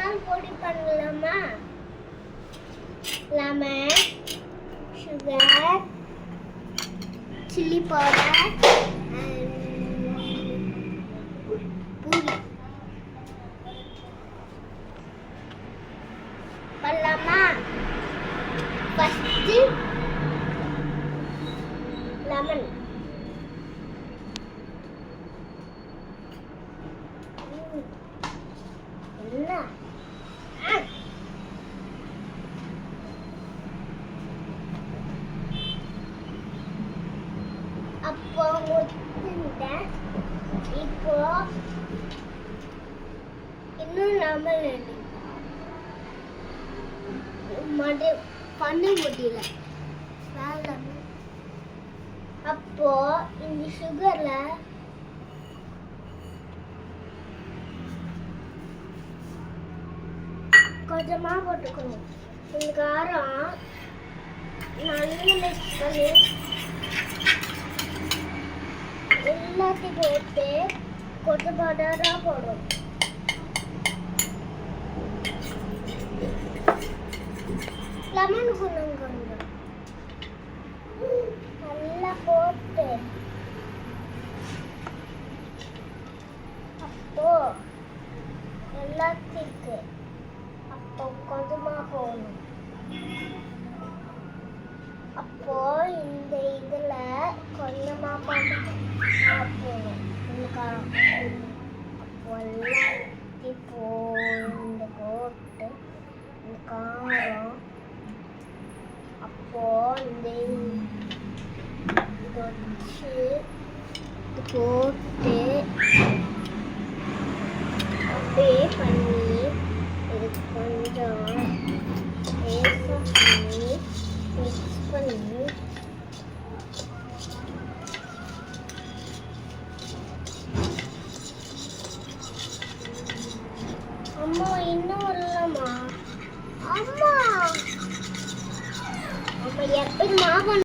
மசால் பொடி பண்ணலாமா? Lemon, sugar, chilli powder, puri பண்ணலாமா? ஃபர்ஸ்ட் லெமன், என்ன அப்போ முத்துட்டேன். இப்போ இன்னும் லெமன் பண்ண முடியல. அப்போ இந்த சுகர்ல கொஞ்சமா போட்டுக்கணும். இந்த காரம் நல்லா மிக்ஸ் பண்ணி எல்லாத்தையும் போட்டு கொஞ்சம் பவுடரா போடும். லெமன் கொஞ்சம் நல்லா போட்டு அப்போ எல்லாத்துக்கு அப்போ கொஞ்சமா போகணும். அப்போ இந்த இதுல கொஞ்சமா போகணும். அப்போ எல்லாத்தையும் போட்டு இந்த காரம் அப்போ இந்த வச்சு போட்டு அப்படியே பண்ணி இது கொஞ்சம் பண்ணி மிக்ஸ் பண்ணி அம்மா இன்னும் வரலாமா? அம்மா அம்மா எப்படி மாவு